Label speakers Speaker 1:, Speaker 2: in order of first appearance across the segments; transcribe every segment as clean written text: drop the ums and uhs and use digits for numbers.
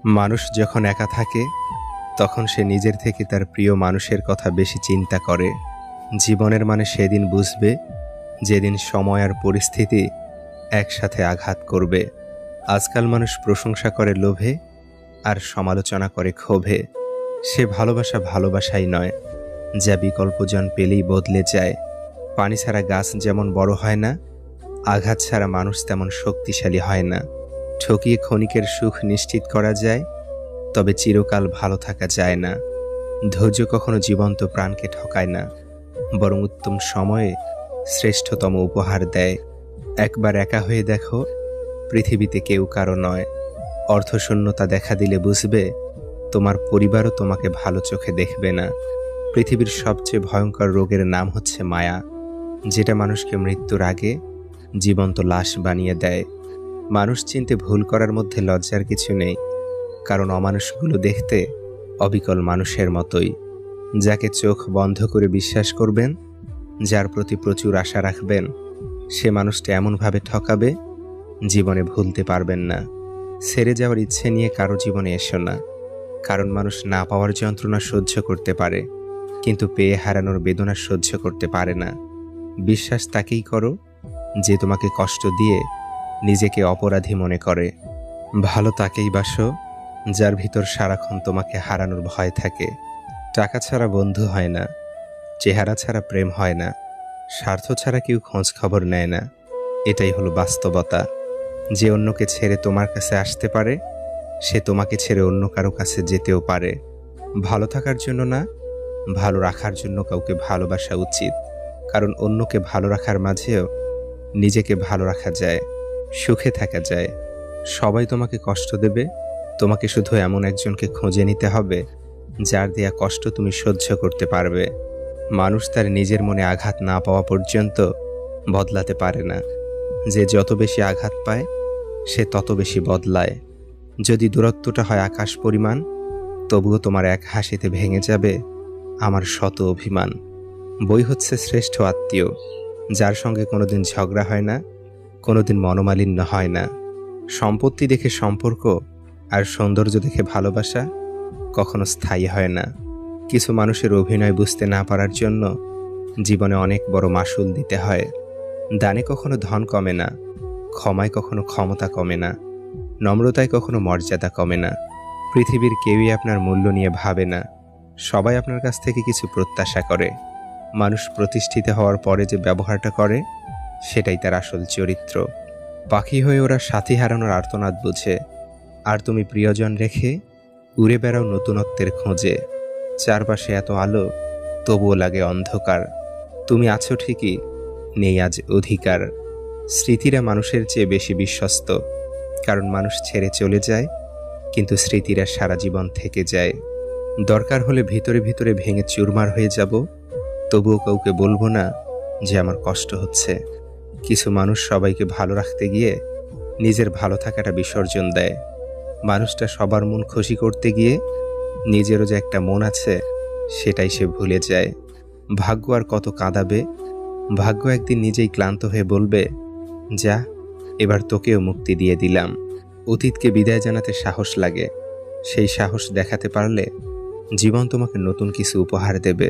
Speaker 1: মানুষ যখন একা থাকে তখন সে নিজের থেকে তার প্রিয় মানুষের কথা বেশি চিন্তা করে। জীবনের মানে সেদিন বুঝবে যেদিন সময় আর পরিস্থিতি একসাথে আঘাত করবে। আজকাল মানুষ প্রশংসা করে লোভে আর সমালোচনা করে ক্ষোভে। সে ভালোবাসা ভালোবাসাই নয়, যা বিকল্পজন পেলেই বদলে যায়। পানি ছাড়া গাছ যেমন বড় হয় না, আঘাত ছাড়া মানুষ তেমন শক্তিশালী হয় না। ঠকিয়ে ক্ষণিকের সুখ নিশ্চিত করা যায়, তবে চিরকাল ভালো থাকা যায় না। ধৈর্য কখনো জীবন্ত প্রাণকে ঠকায় না, বরং উত্তম সময়ে শ্রেষ্ঠতম উপহার দেয়। একবার একা হয়ে দেখো, পৃথিবীতে কেউ কারো নয়। অর্থশূন্যতা দেখা দিলে বুঝবে তোমার পরিবারও তোমাকে ভালো চোখে দেখবে না। পৃথিবীর সবচেয়ে ভয়ঙ্কর রোগের নাম হচ্ছে মায়া, যেটা মানুষকে মৃত্যুর আগে জীবন্ত লাশ বানিয়ে দেয়। মানুষ চিনতে ভুল করার মধ্যে লজ্জার কিছু নেই, কারণ অমানুষগুলো দেখতে অবিকল মানুষের মতোই। যাকে চোখ বন্ধ করে বিশ্বাস করবেন, যার প্রতি প্রচুর আশা রাখবেন, সে মানুষটা এমনভাবে ঠকাবে জীবনে ভুলতে পারবেন না। ছেড়ে যাওয়ার ইচ্ছে নিয়ে কারো জীবনে এসো না, কারণ মানুষ না পাওয়ার যন্ত্রণা সহ্য করতে পারে, কিন্তু পেয়ে হারানোর বেদনা সহ্য করতে পারে না। বিশ্বাস তাকেই করো যে তোমাকে কষ্ট দিয়ে নিজেকে অপরাধী মনে করে। ভালো তাকেই বাসো যার ভিতর সারাক্ষণ তোমাকে হারানোর ভয় থাকে। টাকা ছাড়া বন্ধু হয় না, চেহারা ছাড়া প্রেম হয় না, স্বার্থ ছাড়া কেউ খোঁজ খবর নেয় না। এটাই হলো বাস্তবতা। যে অন্যকে ছেড়ে তোমার কাছে আসতে পারে, সে তোমাকে ছেড়ে অন্য কারো কাছে যেতেও পারে। ভালো থাকার জন্য না, ভালো রাখার জন্য কাউকে ভালোবাসা উচিত, কারণ অন্যকে ভালো রাখার মাঝেও নিজেকে ভালো রাখা যায়, সুখে থাকা যায়। সবাই তোমাকে কষ্ট দেবে, তোমাকে শুধু এমন একজনকে খুঁজে নিতে হবে যার দেয়া কষ্ট তুমি সহ্য করতে পারবে। মানুষ তার নিজের মনে আঘাত না পাওয়া পর্যন্ত বদলাতে পারে না। যে যত বেশি আঘাত পায় সে তত বেশি বদলায়। যদি দূরত্বটা হয় আকাশ পরিমাণ, তবুও তোমার এক হাসিতে ভেঙে যাবে আমার শত অভিমান। বই হচ্ছে শ্রেষ্ঠ আত্মীয়, যার সঙ্গে কোনোদিন ঝগড়া হয় না, কোনোদিন মনোমালিন্য হয় না। সম্পত্তি দেখে সম্পর্ক আর সৌন্দর্য দেখে ভালোবাসা কখনো স্থায়ী হয় না। কিছু মানুষের অভিনয় বুঝতে না পারার জন্য জীবনে অনেক বড় মাসুল দিতে হয়। দানে কখনো ধন কমে না, ক্ষমায় কখনো ক্ষমতা কমে না, নম্রতায় কখনো মর্যাদা কমে না। পৃথিবীর কেউই আপনার মূল্য নিয়ে ভাবে না, সবাই আপনার কাছ থেকে কিছু প্রত্যাশা করে। মানুষ প্রতিষ্ঠিত হওয়ার পরে যে ব্যবহারটা করে, সেটাই তার আসল চরিত্র। পাখি হয়ে ওরা সাথী হারানোর আর্তনাদ বুঝে, আর তুমি প্রিয়জন রেখে উড়ে বেড়াও নতুনত্বের খোঁজে। চারপাশে এত আলো, তবুও লাগে অন্ধকার। তুমি আছো ঠিকই, নেই আজ অধিকার। স্মৃতিরা মানুষের চেয়ে বেশি বিশ্বস্ত, কারণ মানুষ ছেড়ে চলে যায়, কিন্তু স্মৃতিরা সারা জীবন থেকে যায়। দরকার হলে ভিতরে ভিতরে ভেঙে চুরমার হয়ে যাব, তবুও কাউকে বলবো না যে আমার কষ্ট হচ্ছে। কিছু মানুষ সবাইকে ভালো রাখতে গিয়ে নিজের ভালো থাকাটা বিসর্জন দেয়। মানুষটা সবার মন খুশি করতে গিয়ে নিজেরও যে একটা মন আছে, সেটাই সে ভুলে যায়। ভাগ্য আর কত কাঁদাবে, ভাগ্য একদিন নিজেই ক্লান্ত হয়ে বলবে, যা, এবার তোকেও মুক্তি দিয়ে দিলাম। অতীতকে বিদায় জানাতে সাহস লাগে, সেই সাহস দেখাতে পারলে জীবন তোমাকে নতুন কিছু উপহার দেবে।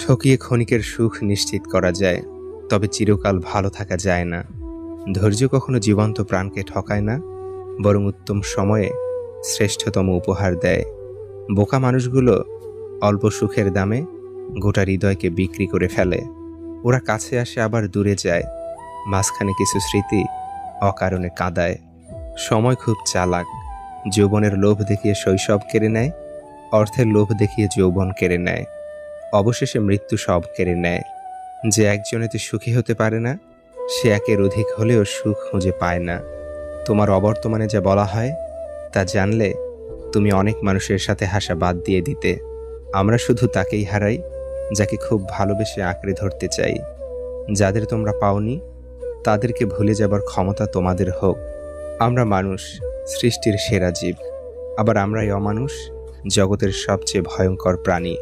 Speaker 1: ঠকিয়ে ক্ষণিকের সুখ নিশ্চিত করা যায়, তবে চিরকাল ভালো থাকা যায় না। ধৈর্য কখনো জীবন্ত প্রাণকে ঠকায় না, বরং উত্তম সময়ে শ্রেষ্ঠতম উপহার দেয়। বোকা মানুষগুলো অল্প সুখের দামে গোটা হৃদয়কে বিক্রি করে ফেলে। ওরা কাছে আসে আবার দূরে যায়, মাঝখানে কিছু স্মৃতি অকারণে কাঁদায়। সময় খুব চালাক, যৌবনের লোভ দেখিয়ে শৈশব কেড়ে নেয়, অর্থের লোভ দেখিয়ে যৌবন কেড়ে নেয়, অবশেষে মৃত্যু সব কেড়ে নেয়। যে একজনেতে সুখী হতে পারে না, সে একের অধিক হলেও সুখ খুঁজে পায় না। তোমার অবর্তমানে যা বলা হয় তা জানলে তুমি অনেক মানুষের সাথে হাসা বাদ দিয়ে দিতে। আমরা শুধু তাকেই হারাই যাকে খুব ভালোবেসে আঁকড়ে ধরতে চাই। যাদের তোমরা পাওনি তাদেরকে ভুলে যাবার ক্ষমতা তোমাদের হোক। আমরা মানুষ, সৃষ্টির সেরা জীব, আবার আমরাই অমানুষ, জগতের সবচেয়ে ভয়ঙ্কর প্রাণী।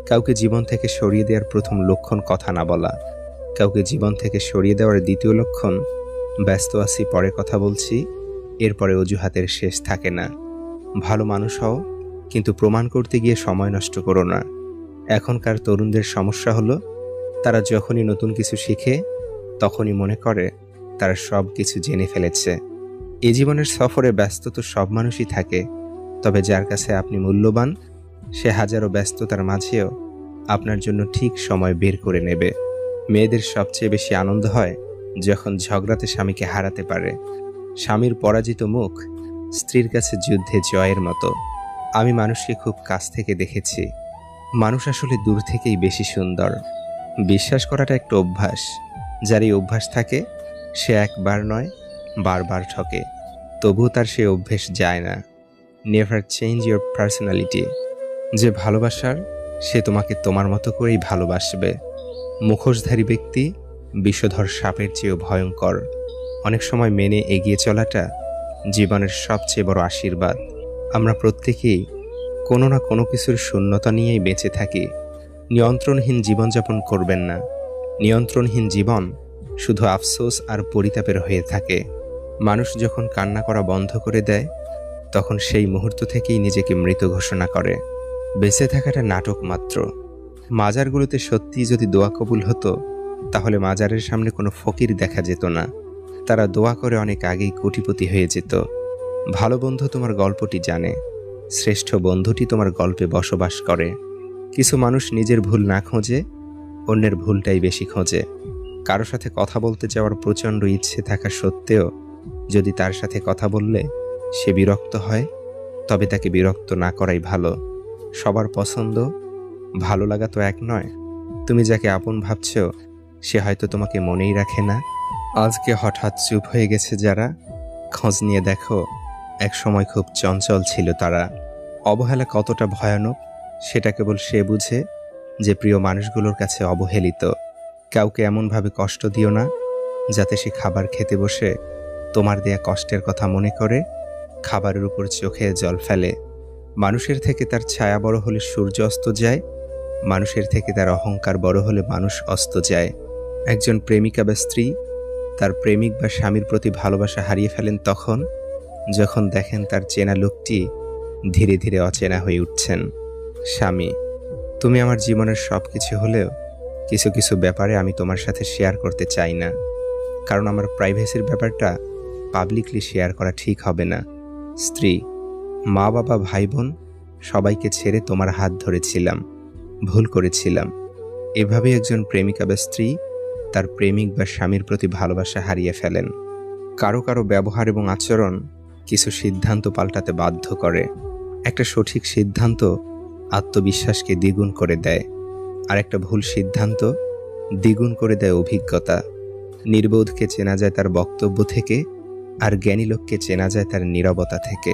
Speaker 1: কাউকে জীবন থেকে সরিয়ে দেওয়ার প্রথম লক্ষণ কথা না বলা, কাউকে জীবন থেকে সরিয়ে দেওয়ার দ্বিতীয় লক্ষণ ব্যস্ত আছি, পরে কথা বলছি, এরপরে অজুহাতের শেষ থাকে না। ভালো মানুষ হও, কিন্তু প্রমাণ করতে গিয়ে সময় নষ্ট করো না। এখনকার তরুণদের সমস্যা হলো তারা যখনই নতুন কিছু শিখে তখনই মনে করে তারা সব কিছু জেনে ফেলেছে। এ জীবনের সফরে ব্যস্ত তো সব মানুষই থাকে, তবে যার কাছে আপনি মূল্যবান সে হাজারো ব্যস্ততার মাঝেও আপনার জন্য ঠিক সময় বের করে নেবে। মেয়েদের সবচেয়ে বেশি আনন্দ হয় যখন ঝগড়াতে স্বামীকে হারাতে পারে। স্বামীর পরাজিত মুখ স্ত্রীর কাছে যুদ্ধে জয়ের মতো। আমি মানুষকে খুব কাছ থেকে দেখেছি। মানুষ আসলে দূর থেকেই বেশি সুন্দর। বিশ্বাস করাটা একটা অভ্যাস। যার এই অভ্যাস থাকে সে একবার নয় বারবার ঠকে, তবুও তার সে অভ্যেস যায় না। Never change your personality. যে ভালোবাসার সে তোমাকে তোমার মতো করেই ভালোবাসবে। মুখোশধারী ব্যক্তি বিষধর সাপের চেয়েও ভয়ঙ্কর। অনেক সময় মেনে এগিয়ে চলাটা জীবনের সবচেয়ে বড় আশীর্বাদ। আমরা প্রত্যেকেই কোনো না কোনো কিছুর শূন্যতা নিয়েই বেঁচে থাকি। নিয়ন্ত্রণহীন জীবনযাপন করবেন না। নিয়ন্ত্রণহীন জীবন শুধু আফসোস আর পরিতাপের হয়ে থাকে। মানুষ যখন কান্না করা বন্ধ করে দেয় তখন সেই মুহূর্ত থেকেই নিজেকে মৃত ঘোষণা করে। বেঁচে থাকাটা নাটক মাত্র। মাজারগুলোতে সত্যিই যদি দোয়া কবুল হতো তাহলে মাজারের সামনে কোনো ফকির দেখা যেত না। তারা দোয়া করে অনেক আগেই কোটিপতি হয়ে যেত। ভালো বন্ধু তোমার গল্পটি জানে, শ্রেষ্ঠ বন্ধুটি তোমার গল্পে বসবাস করে। কিছু মানুষ নিজের ভুল না খোঁজে, অন্যের ভুলটাই বেশি খোঁজে। কারো সাথে কথা বলতে যাওয়ার প্রচণ্ড ইচ্ছে থাকা সত্ত্বেও যদি তার সাথে কথা বললে সে বিরক্ত হয়, তবে তাকে বিরক্ত না করাই ভালো। সবার পছন্দ ভালো লাগা তো এক নয়। তুমি যাকে আপন ভাবছ সে হয়তো তোমাকে মনেই রাখে না। আজকে হঠাৎ চুপ হয়ে গেছে যারা, খোঁজ নিয়ে দেখো এক সময় খুব চঞ্চল ছিল তারা। অবহেলা কতটা ভয়ানক সেটা কেবল সে বুঝে যে প্রিয় মানুষগুলোর কাছে অবহেলিত। কাউকে এমনভাবে কষ্ট দিও না যাতে সে খাবার খেতে বসে তোমার দেয়া কষ্টের কথা মনে করে খাবারের উপর চোখে জল ফেলে। মানুষের থেকে তার ছায়া বড় হলে সূর্য অস্ত যায়, মানুষের থেকে তার অহংকার বড় হলে মানুষ অস্ত যায়। একজন প্রেমিকা বা স্ত্রী তার প্রেমিক বা স্বামীর প্রতি ভালোবাসা হারিয়ে ফেলেন তখন যখন দেখেন তার চেনা লোকটি ধীরে ধীরে অচেনা হয়ে উঠছেন। স্বামী, তুমি আমার জীবনের সব কিছু হলেও কিছু কিছু ব্যাপারে আমি তোমার সাথে শেয়ার করতে চাই না, কারণ আমার প্রাইভেসির ব্যাপারটা পাবলিকলি শেয়ার করা ঠিক হবে না। স্ত্রী, মা বাবা ভাই বোন সবাইকে ছেড়ে তোমার হাত ধরেছিলাম, ভুল করেছিলাম। এভাবেই একজন প্রেমিকা বা স্ত্রী তার প্রেমিক বা স্বামীর প্রতি ভালোবাসা হারিয়ে ফেলেন। কারো কারো ব্যবহার এবং আচরণ কিছু সিদ্ধান্ত পাল্টাতে বাধ্য করে। একটা সঠিক সিদ্ধান্ত আত্মবিশ্বাসকে দ্বিগুণ করে দেয়, আর একটা ভুল সিদ্ধান্ত দ্বিগুণ করে দেয় অভিজ্ঞতা। নির্বোধকে চেনা যায় তার বক্তব্য থেকে, আর জ্ঞানী লোককে চেনা যায় তার নীরবতা থেকে।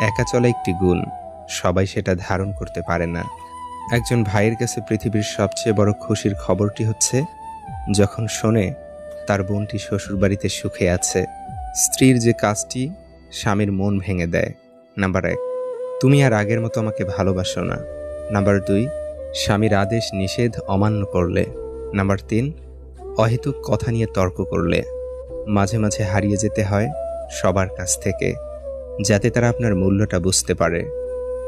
Speaker 1: একা চলা একটি গুণ, সবাই সেটা ধারণ করতে পারে না। একজন ভাইয়ের কাছে পৃথিবীর সবচেয়ে বড় খুশির খবরটি হচ্ছে যখন শোনে তার বোনটি শ্বশুরবাড়িতে সুখে আছে। স্ত্রীর যে কাজটি স্বামীর মন ভেঙে দেয়। নাম্বার 1, তুমি আর আগের মতো আমাকে ভালোবাসো না। নাম্বার 2, স্বামীর আদেশ নিষেধ অমান্য করলে। নাম্বার 3, অহেতুক কথা নিয়ে তর্ক করলে। মাঝে মাঝে হারিয়ে যেতে হয় সবার কাছ থেকে, যাতে তারা আপনার মূল্যটা বুঝতে পারে।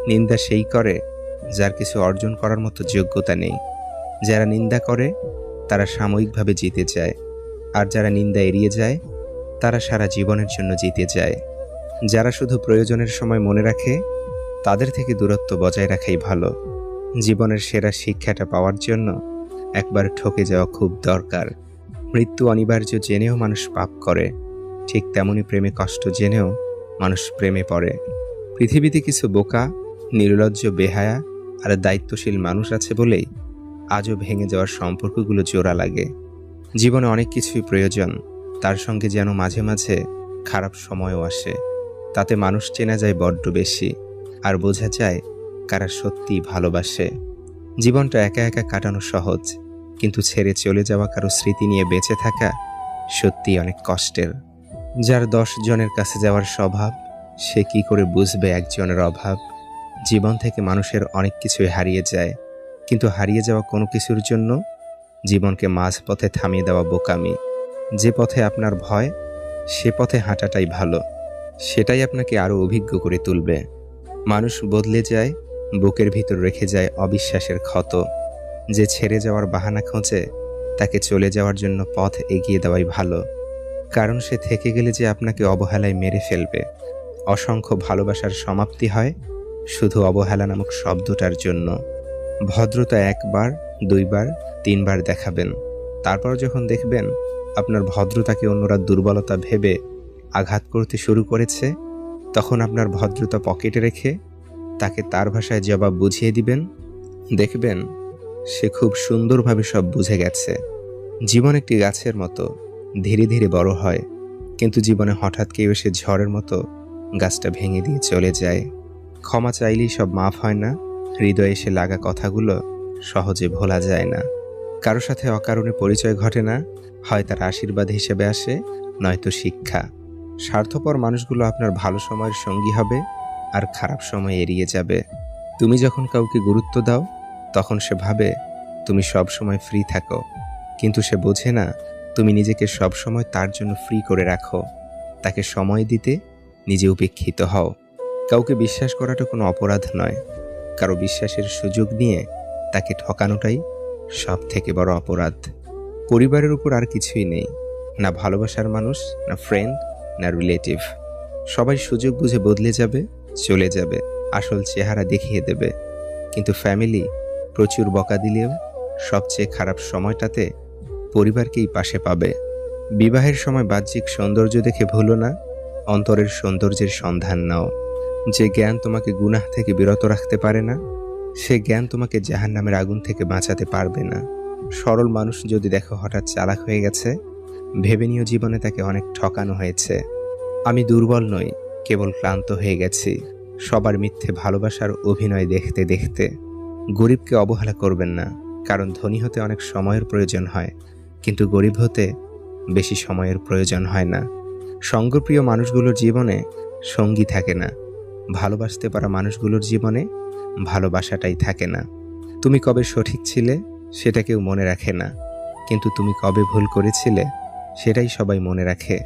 Speaker 1: নিন্দা সেই করে যার কিছু অর্জন করার মতো যোগ্যতা নেই। যারা নিন্দা করে তারা সাময়িকভাবে জিতে যায়, আর যারা নিন্দা এড়িয়ে যায় তারা সারা জীবনের জন্য জিতে যায়। যারা শুধু প্রয়োজনের সময় মনে রাখে তাদের থেকে দূরত্ব বজায় রাখাই ভালো। জীবনের সেরা শিক্ষাটা পাওয়ার জন্য একবার ঠকে যাওয়া খুব দরকার। মৃত্যু অনিবার্য জেনেও মানুষ পাপ করে, ঠিক তেমনি প্রেমে কষ্ট জেনেও মানুষ প্রেমে পড়ে। পৃথিবীতে কিছু বোকা, নির্লজ্জ, বেহায়া আর দায়িত্বশীল মানুষ আছে বলেই আজও ভেঙে যাওয়ার সম্পর্কগুলো জোড়া লাগে। জীবনে অনেক কিছুই প্রয়োজন, তার সঙ্গে যেন মাঝে মাঝে খারাপ সময়ও আসে। তাতে মানুষ চেনা যায় বড্ড বেশি, আর বোঝা যায় কারা সত্যিই ভালোবাসে। জীবনটা একা একা কাটানো সহজ, কিন্তু ছেড়ে চলে যাওয়া কারো স্মৃতি নিয়ে বেঁচে থাকা সত্যিই অনেক কষ্টের। যার 10 জনের কাছে যাওয়ার স্বভাব, সে কি করে বুঝবে একজনের অভাব। জীবন থেকে মানুষের অনেক কিছুই হারিয়ে যায়, কিন্তু হারিয়ে যাওয়া কোনো কিছুর জন্য জীবনকে মাঝপথে থামিয়ে দেওয়া বোকামি। যে পথে আপনার ভয়, সে পথে হাঁটাটাই ভালো। সেটাই আপনাকে আরও অভিজ্ঞ করে তুলবে। মানুষ বদলে যায়, বুকের ভিতর রেখে যায় অবিশ্বাসের ক্ষত। যে ছেড়ে যাওয়ার বাহানা খোঁজে, তাকে চলে যাওয়ার জন্য পথ এগিয়ে দেওয়াই ভালো। কারণ সে থেকে গেলে যে আপনাকে অবহেলায় মেরে ফেলবে। অসংখ্য ভালোবাসার সমাপ্তি হয় শুধু অবহেলা নামক শব্দটার জন্য। ভদ্রতা একবার, দুইবার, তিনবার দেখাবেন। তারপর যখন দেখবেন আপনার ভদ্রতাকে অন্যরা দুর্বলতা ভেবে আঘাত করতে শুরু করেছে, তখন আপনার ভদ্রতা পকেটে রেখে তাকে তার ভাষায় জবাব বুঝিয়ে দিবেন। দেখবেন সে খুব সুন্দরভাবে সব বুঝে গেছে। জীবন একটি গাছের মতো, ধীরে ধীরে বড় হয়, কিন্তু জীবনে হঠাৎ কেউ এসে ঝড়ের মতো গাছটা ভেঙে দিয়ে চলে যায়। ক্ষমা চাইলেই সব মাফ হয় না, হৃদয়ে এসে লাগা কথাগুলো সহজে ভোলা যায় না। কারো সাথে অকারণে পরিচয় ঘটে না, হয় তার আশীর্বাদ হিসেবে আসে, নয়তো শিক্ষা। স্বার্থপর মানুষগুলো আপনার ভালো সময়ের সঙ্গী হবে আর খারাপ সময় এড়িয়ে যাবে। তুমি যখন কাউকে গুরুত্ব দাও, তখন সে ভাবে তুমি সব সময় ফ্রি থাকো, কিন্তু সে বোঝে না তুমি নিজেকে সব সময় তার জন্য ফ্রি করে রাখো। তাকে সময় দিতে নিজে উপেক্ষিত হও। কাউকে বিশ্বাস করাটা কোনো অপরাধ নয়, কারো বিশ্বাসের সুযোগ নিয়ে তাকে ঠকানোটাই সব থেকে বড় অপরাধ। পরিবারের উপর আর কিছুই নেই, না ভালোবাসার মানুষ, না ফ্রেন্ড, না রিলেটিভ। সবাই সুযোগ বুঝে বদলে যাবে, চলে যাবে, আসল চেহারা দেখিয়ে দেবে। কিন্তু ফ্যামিলি প্রচুর বকা দিলেও সবচেয়ে খারাপ সময়টাতে পরিবারকেই পাশে পাবে। বিবাহের সময় বাহ্যিক সৌন্দর্য দেখে ভুলো না, অন্তরের সৌন্দর্যের সন্ধান নাও। যে জ্ঞান তোমাকে গুনাহ থেকে বিরত রাখতে পারে না, সে জ্ঞান তোমাকে জাহান্নামের আগুন থেকে বাঁচাতে পারবে না। সরল মানুষ যদি দেখো হঠাৎ চালাক হয়ে গেছে, ভেবে নিও জীবনে তাকে অনেক ঠকানো হয়েছে। আমি দুর্বল নই, কেবল ক্লান্ত হয়ে গেছি। সবার মিথ্যে ভালোবাসার অভিনয় দেখতে দেখতে। গরিবকে অবহেলা করবেন না, কারণ ধনী হতে অনেক সময়ের প্রয়োজন হয়, কিন্তু গরিব হতে বেশি সময়ের প্রয়োজন হয় না। সঙ্গপ্রিয় মানুষগুলোর জীবনে সঙ্গী থাকে না, ভালোবাসতে পারা মানুষগুলোর জীবনে ভালোবাসাটাই থাকে না। তুমি কবে সঠিক ছিলে সেটা কেউ মনে রাখে না, কিন্তু তুমি কবে ভুল করেছিলে সেটাই সবাই মনে রাখে।